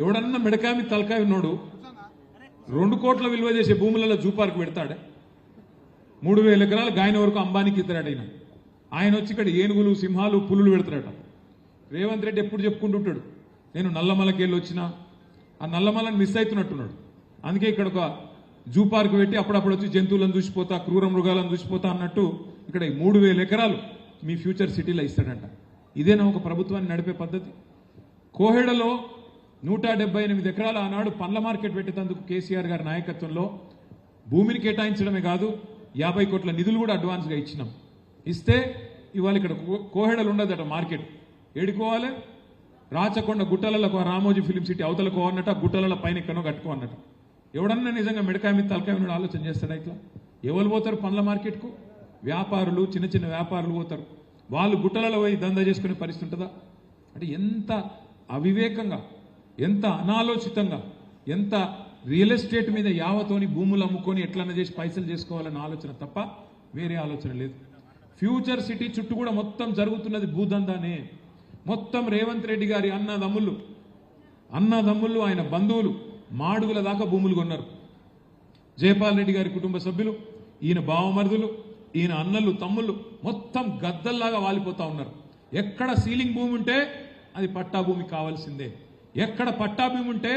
ఎవడన్నా మిడకామి తలకాయ ఉన్నాడు 2 కోట్ల విలువ చేసే భూములలో జూ పార్క్ పెడతాడే 3000 ఎకరాలు గాయన వరకు అంబానీకి ఇస్తాడు ఆయన వచ్చి ఇక్కడ ఏనుగులు సింహాలు పులులు పెడతాడట. రేవంత్ రెడ్డి ఎప్పుడు చెప్పుకుంటుంటాడు నేను నల్లమలకి వెళ్ళి వచ్చినా ఆ నల్లమలని మిస్ అవుతున్నట్టున్నాడు. అందుకే ఇక్కడ ఒక జూ పార్క్ పెట్టి అప్పుడప్పుడు వచ్చి జంతువులను చూసిపోతా క్రూర మృగాలను చూసిపోతా అన్నట్టు ఇక్కడ 3000 ఎకరాలు మీ ఫ్యూచర్ సిటీలో ఇస్తాడంట. ఇదేనా ఒక ప్రభుత్వాన్ని నడిపే పద్ధతి? కోహెడలో 178 ఎకరాల ఆనాడు పండ్ల మార్కెట్ పెట్టేందుకు కేసీఆర్ గారి నాయకత్వంలో భూమిని కేటాయించడమే కాదు 50 కోట్ల నిధులు కూడా అడ్వాన్స్గా ఇచ్చినాం. ఇస్తే ఇవాళ ఇక్కడ కోహెడలు ఉండదట మార్కెట్ ఏడుకోవాలి రాచకొండ గుట్టలకు రామోజీ ఫిలిం సిటీ అవతలకు అన్నట్టు గుట్టల పైన ఎక్కడో కట్టుకో అన్నట్టు. ఎవడన్నా నిజంగా మిడకాయ మీద తలకాయ మీద ఆలోచన చేస్తాడా? ఇట్లా ఎవరు పోతారు పండ్ల మార్కెట్కు? వ్యాపారులు చిన్న చిన్న వ్యాపారులు పోతారు. వాళ్ళు గుట్టలలో పోయి దందా చేసుకునే పరిస్థితి ఉంటుందా? అంటే ఎంత అవివేకంగా ఎంత అనాలోచితంగా ఎంత రియల్ ఎస్టేట్ మీద యావతోని భూములు అమ్ముకొని ఎట్లన్నా చేసి పైసలు చేసుకోవాలన్న ఆలోచన తప్ప వేరే ఆలోచన లేదు. ఫ్యూచర్ సిటీ చుట్టూ కూడా మొత్తం జరుగుతున్నది భూదందానే. మొత్తం రేవంత్ రెడ్డి గారి అన్నదమ్ముళ్ళు ఆయన బంధువులు మాడుగుల దాకా భూములు కొన్నారు. జయపాల్ రెడ్డి గారి కుటుంబ సభ్యులు ఈయన బావమరుదులు ఈయన అన్నలు తమ్ముళ్ళు మొత్తం గద్దల్లాగా వాలిపోతా ఉన్నారు. ఎక్కడ సీలింగ్ భూమి ఉంటే అది పట్టా భూమి కావాల్సిందే. ఎక్కడ పట్టా భూమి ఉంటే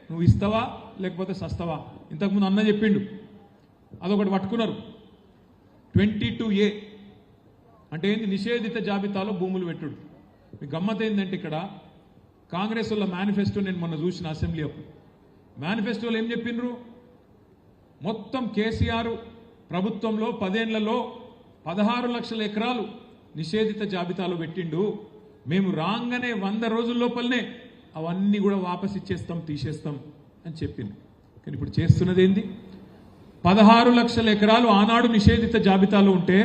నువ్వు ఇస్తావా లేకపోతే సస్తావా. ఇంతకుముందు అన్న చెప్పిండు అదొకటి పట్టుకున్నారు 22A అంటే ఏంది నిషేధిత జాబితాలో భూములు పెట్టుడు. మీ గమ్మత్ ఏంటంటే ఇక్కడ కాంగ్రెస్ వాళ్ళ మేనిఫెస్టో నేను మొన్న చూసిన అసెంబ్లీ అప్పుడు మేనిఫెస్టోలో ఏం చెప్పిండ్రు? మొత్తం కేసీఆర్ ప్రభుత్వంలో 10 ఏళ్లలో 16 లక్షల ఎకరాలు నిషేధిత జాబితాలో పెట్టిండు. మేము రాగానే 100 రోజుల లోపలనే అవన్నీ కూడా వాపస్ ఇచ్చేస్తాం తీసేస్తాం అని చెప్పింది. కానీ ఇప్పుడు చేస్తున్నది ఏంది? 16 లక్షల ఎకరాలు ఆనాడు నిషేధిత జాబితాలో ఉంటే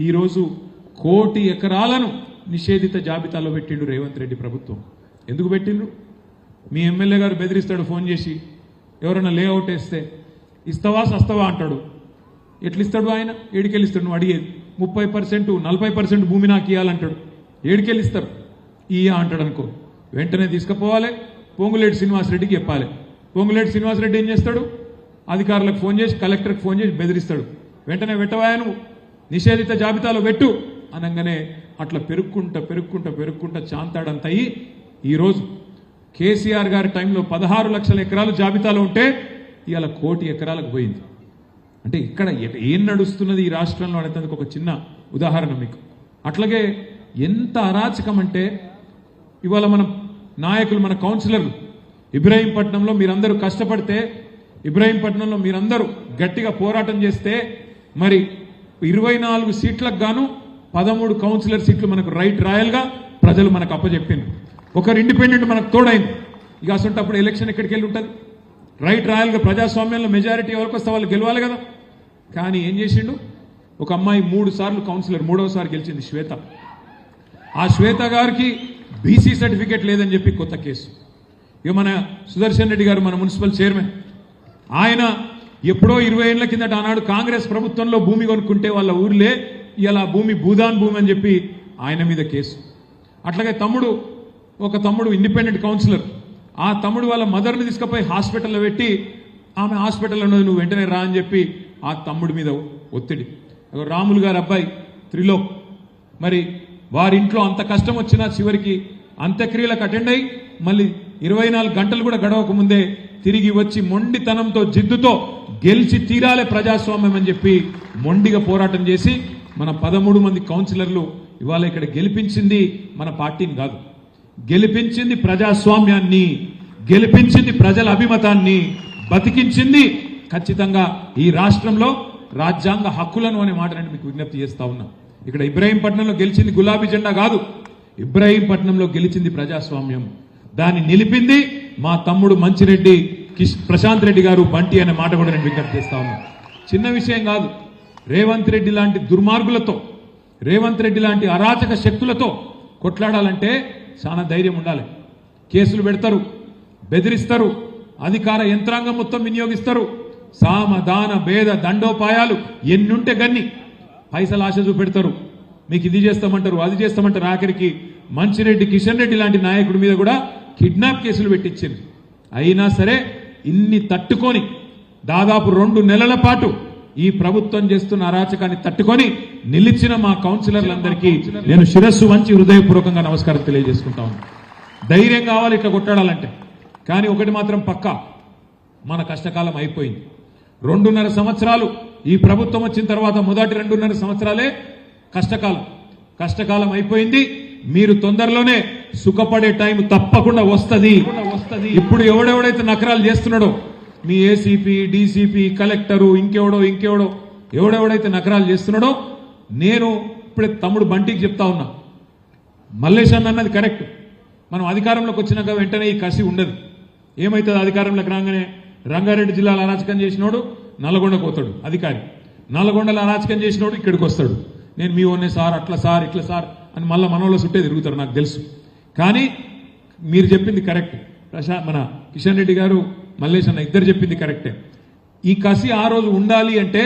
ఈరోజు 1 కోటి ఎకరాలను నిషేధిత జాబితాలో పెట్టిండు రేవంత్ రెడ్డి ప్రభుత్వం. ఎందుకు పెట్టిండ్రు? మీ ఎమ్మెల్యే గారు బెదిరిస్తాడు ఫోన్ చేసి ఎవరైనా లేఅవుట్ వేస్తే ఇస్తావా సస్తావా అంటాడు. ఎట్లిస్తాడు ఆయన? ఏడికెళ్ళిస్తాడు? నువ్వు అడిగేది 30% 40% భూమి నాకు ఇవ్వాలంటాడు. ఏడికెళ్ళిస్తారు? ఇయ్యా అంటాడు అనుకో వెంటనే తీసుకుపోవాలి పొంగులేటి శ్రీనివాసరెడ్డికి చెప్పాలి. పొంగులేటి శ్రీనివాసరెడ్డి ఏం చేస్తాడు? అధికారులకు ఫోన్ చేసి కలెక్టర్కి ఫోన్ చేసి బెదిరిస్తాడు. వెంటనే పెట్టవాయా నువ్వు నిషేధిత జాబితాలో పెట్టు అనగానే అట్లా పెరుక్కుంటా చాంతాడంత అయ్యి ఈరోజు కేసీఆర్ గారి టైంలో 16 లక్షల ఎకరాలు జాబితాలో ఉంటే ఇవాళ 1 కోటి ఎకరాలకు పోయింది. అంటే ఇక్కడ ఏం నడుస్తున్నది ఈ రాష్ట్రంలో అనేందుకు ఒక చిన్న ఉదాహరణ మీకు. అట్లాగే ఎంత అరాచకం అంటే ఇవాళ మన నాయకులు మన కౌన్సిలర్లు ఇబ్రాహీంపట్నంలో మీరందరూ కష్టపడితే ఇబ్రాహీంపట్నంలో మీరందరూ గట్టిగా పోరాటం చేస్తే మరి 24 సీట్లకు గాను 13 కౌన్సిలర్ సీట్లు మనకు రైట్ రాయల్గా ప్రజలు మనకు అప్పచెప్పిండ్రు. ఒకరు ఇండిపెండెంట్ మనకు తోడైంది. ఇక అసలు ఎలక్షన్ ఎక్కడికి వెళ్ళి ఉంటుంది? రైట్ రాయల్గా ప్రజాస్వామ్యంలో మెజారిటీ ఎవరికి వస్తే వాళ్ళు గెలవాలి కదా. కానీ ఏం చేసిండు? ఒక అమ్మాయి 3 సార్లు కౌన్సిలర్ 3వసారి గెలిచింది శ్వేత. ఆ శ్వేత గారికి బీసీ సర్టిఫికేట్ లేదని చెప్పి కొత్త కేసు. ఇక మన సుదర్శన్ రెడ్డి గారు మన మున్సిపల్ చైర్మన్ ఆయన ఎప్పుడో 20 ఏళ్ల కిందట ఆనాడు కాంగ్రెస్ ప్రభుత్వంలో భూమి కొనుక్కుంటే వాళ్ళ ఊర్లే ఇలా భూమి భూదాన్ భూమి అని చెప్పి ఆయన మీద కేసు. అట్లాగే ఒక తమ్ముడు ఇండిపెండెంట్ కౌన్సిలర్ ఆ తమ్ముడు వాళ్ళ మదర్ని తీసుకుపోయి హాస్పిటల్లో పెట్టి ఆమె హాస్పిటల్లో ఉన్నది నువ్వు వెంటనే రా అని చెప్పి ఆ తమ్ముడి మీద ఒత్తిడి. రాములు గారి అబ్బాయి త్రిలోక్ మరి వారింట్లో అంత కష్టం వచ్చినా చివరికి అంత్యక్రియలకు అటెండ్ అయ్యి మళ్ళీ 24 గంటలు కూడా గడవక ముందే తిరిగి వచ్చి మొండితనంతో జిద్దుతో గెలిచి తీరాలే ప్రజాస్వామ్యం అని చెప్పి మొండిగా పోరాటం చేసి మన 13 మంది కౌన్సిలర్లు ఇవాళ ఇక్కడ గెలిపించింది మన పార్టీని కాదు, గెలిపించింది ప్రజాస్వామ్యాన్ని, గెలిపించింది ప్రజల అభిమతాన్ని, బతికించింది ఖచ్చితంగా ఈ రాష్ట్రంలో రాజ్యాంగ హక్కులను అనే మాట నేను మీకు విజ్ఞప్తి చేస్తా ఉన్నా. ఇక్కడ ఇబ్రాహీంపట్నంలో గెలిచింది గులాబీ జెండా కాదు, ఇబ్రాహీంపట్నంలో గెలిచింది ప్రజాస్వామ్యం. దాన్ని నిలిపింది మా తమ్ముడు మంచిరెడ్డి ప్రశాంత్ రెడ్డి గారు బంటి అనే మాట కూడా నేను విజ్ఞప్తి చేస్తా ఉన్నా. చిన్న విషయం కాదు. రేవంత్ రెడ్డి లాంటి దుర్మార్గులతో రేవంత్ రెడ్డి లాంటి అరాచక శక్తులతో కొట్లాడాలంటే చాలా ధైర్యం ఉండాలి. కేసులు పెడతారు, బెదిరిస్తారు, అధికార యంత్రాంగం మొత్తం వినియోగిస్తారు, సామ దాన భేద దండోపాయాలు ఎన్నుంటే గన్ని పైసలు ఆశ చూపెడతారు. మీకు ఇది చేస్తామంటారు అది చేస్తామంటారు. ఆఖరికి మంచిరెడ్డి కిషన్ రెడ్డి లాంటి నాయకుడి మీద కూడా కిడ్నాప్ కేసులు పెట్టించింది. అయినా సరే ఇన్ని తట్టుకొని దాదాపు 2 నెలల పాటు ఈ ప్రభుత్వం చేస్తున్న అరాచకాన్ని తట్టుకొని నిలిచిన మా కౌన్సిలర్లందరికీ నేను శిరస్సు వంచి హృదయపూర్వకంగా నమస్కారం తెలియజేసుకుంటా ఉన్నాను. ధైర్యం కావాలి ఇట్లా కొట్టాడాలంటే. కానీ ఒకటి మాత్రం పక్కా, మన కష్టకాలం అయిపోయింది. 2.5 సంవత్సరాలు ఈ ప్రభుత్వం వచ్చిన తర్వాత మొదటి 2.5 సంవత్సరాలే కష్టకాలం అయిపోయింది. మీరు తొందరలోనే సుఖపడే టైం తప్పకుండా వస్తది. ఇప్పుడు ఎవడెవడైతే నకరాలు చేస్తున్నాడో మీ ఏసీపీ, డీసీపీ, కలెక్టరు, ఇంకెవడో ఎవడెవడైతే నకరాలు చేస్తున్నాడో, నేను ఇప్పుడే తమ్ముడు బంటికి చెప్తా ఉన్నా, మల్లేశన్ అన్నది కరెక్ట్. మనం అధికారంలోకి వచ్చినాక వెంటనే ఈ కసి ఉండదు. ఏమవుతుంది అధికారంలోకి రాగానే? రంగారెడ్డి జిల్లాలో అరాచకం చేసినోడు నల్గొండకు పోతాడు అధికారి, నల్గొండలో అరాచకం చేసినోడు ఇక్కడికి వస్తాడు. నేను మీ ఓనే సార్, అట్లా సార్, ఇట్లా సార్ అని మళ్ళీ మనోళ్ళ చుట్టే తిరుగుతారు, నాకు తెలుసు. కానీ మీరు చెప్పింది కరెక్ట్. మన కిషన్ రెడ్డి గారు, మల్లేష్ అన్న ఇద్దరు చెప్పింది కరెక్టే. ఈ కసి ఆ రోజు ఉండాలి అంటే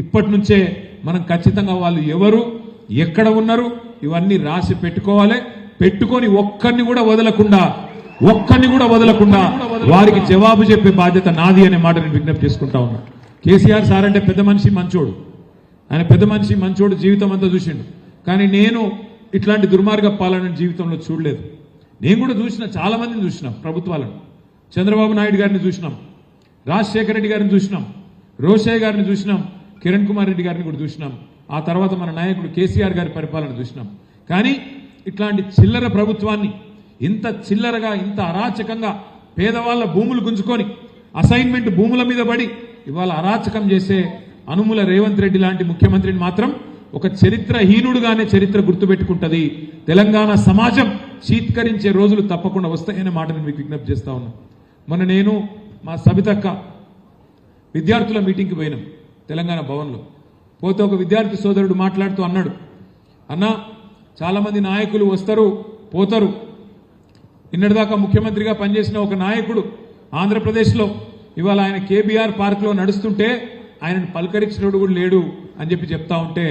ఇప్పటి నుంచే మనం ఖచ్చితంగా వాళ్ళు ఎవరు, ఎక్కడ ఉన్నారు ఇవన్నీ రాసి పెట్టుకొని ఒక్కరిని కూడా వదలకుండా వారికి జవాబు చెప్పే బాధ్యత నాది అనే మాట నేను విజ్ఞప్తి చేసుకుంటా ఉన్నా. కేసీఆర్ సార్ అంటే పెద్ద మనిషి, మంచోడు. ఆయన పెద్ద మనిషి, మంచోడు, జీవితం అంతా చూసిండు. కానీ నేను ఇట్లాంటి దుర్మార్గ పాలన జీవితంలో చూడలేదు. నేను కూడా చూసిన, చాలా మందిని చూసినాం ప్రభుత్వాలను. చంద్రబాబు నాయుడు గారిని చూసినాం, రాజశేఖర రెడ్డి గారిని చూసినాం, రోషయ్య గారిని చూసినాం, కిరణ్ కుమార్ రెడ్డి గారిని కూడా చూసినాం. ఆ తర్వాత మన నాయకుడు కేసీఆర్ గారి పరిపాలన చూసినాం. కానీ ఇట్లాంటి చిల్లర ప్రభుత్వాన్ని ఇంత చిల్లరగా, ఇంత అరాచకంగా పేదవాళ్ళ భూములు గుంజుకొని అసైన్మెంట్ భూముల మీద పడి ఇవాళ అరాచకం చేసే అనుముల రేవంత్ రెడ్డి లాంటి ముఖ్యమంత్రిని మాత్రం ఒక చరిత్రహీనుడుగానే చరిత్ర గుర్తుపెట్టుకుంటది. తెలంగాణ సమాజం చీత్కరించే రోజులు తప్పకుండా వస్తాయనే మాట నేను మీకు విజ్ఞప్తి చేస్తా ఉన్నా. మొన్న నేను మా సబితక్క విద్యార్థుల మీటింగ్కి పోయినాం తెలంగాణ భవన్లో. పోతే ఒక విద్యార్థి సోదరుడు మాట్లాడుతూ అన్నాడు, అన్నా చాలా మంది నాయకులు వస్తారు పోతారు, నిన్నటిదాకా ముఖ్యమంత్రిగా పనిచేసిన ఒక నాయకుడు ఆంధ్రప్రదేశ్లో ఇవాళ ఆయన కేబీఆర్ పార్క్లో నడుస్తుంటే ఆయనను పలకరించినోడు కూడా లేడు అని చెప్తా ఉంటే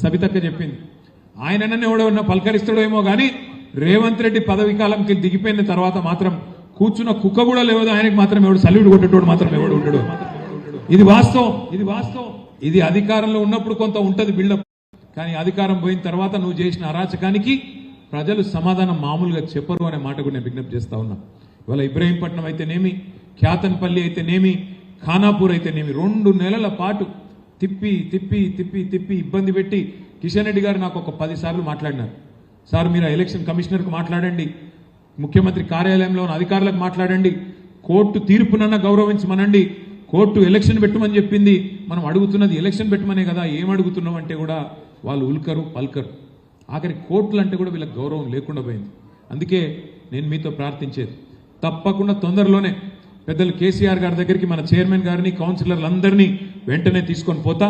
సబితక్క చెప్పింది, ఆయననే ఎవడన్నా పలకరిస్తాడేమో కానీ రేవంత్ రెడ్డి పదవి కాలంకి దిగిపోయిన తర్వాత మాత్రం కూర్చున్న కుక్క కూడా లేవదు, ఆయనకి మాత్రం ఎవడు సల్యూట్ కొట్టేటోడు మాత్రం ఎవడు ఉండడు. ఇది వాస్తవం. ఇది అధికారంలో ఉన్నప్పుడు కొంత ఉంటది బిల్డప్, కానీ అధికారం పోయిన తర్వాత నువ్వు చేసిన అరాచకానికి ప్రజలు సమాధానం మామూలుగా చెప్పరు అనే మాట కూడా నేను విజ్ఞప్తి చేస్తా ఉన్నా. ఇవాళ ఇబ్రహీంపట్నం అయితేనేమి, ఖ్యాతన్పల్లి అయితేనేమి, ఖానాపూర్ అయితేనేమి 2 నెలల పాటు తిప్పి ఇబ్బంది పెట్టి కిషన్ రెడ్డి గారు నాకు ఒక 10 సార్లు మాట్లాడినారు. సార్ మీరు ఎలక్షన్ కమిషనర్కు మాట్లాడండి, ముఖ్యమంత్రి కార్యాలయంలో ఉన్న అధికారులకు మాట్లాడండి, కోర్టు తీర్పునన్నా గౌరవించమనండి, కోర్టు ఎలక్షన్ పెట్టమని చెప్పింది, మనం అడుగుతున్నది ఎలక్షన్ పెట్టమనే కదా, ఏం అడుగుతున్నాం అంటే కూడా వాళ్ళు ఉల్కరు పల్కరు. ఆఖరి కోర్టులు అంటే కూడా వీళ్ళకి గౌరవం లేకుండా పోయింది. అందుకే నేను మీతో ప్రార్థించేది, తప్పకుండా తొందరలోనే పెద్దలు కేసీఆర్ గారి దగ్గరికి మన చైర్మన్ గారిని, కౌన్సిలర్లందరినీ వెంటనే తీసుకొని పోతా.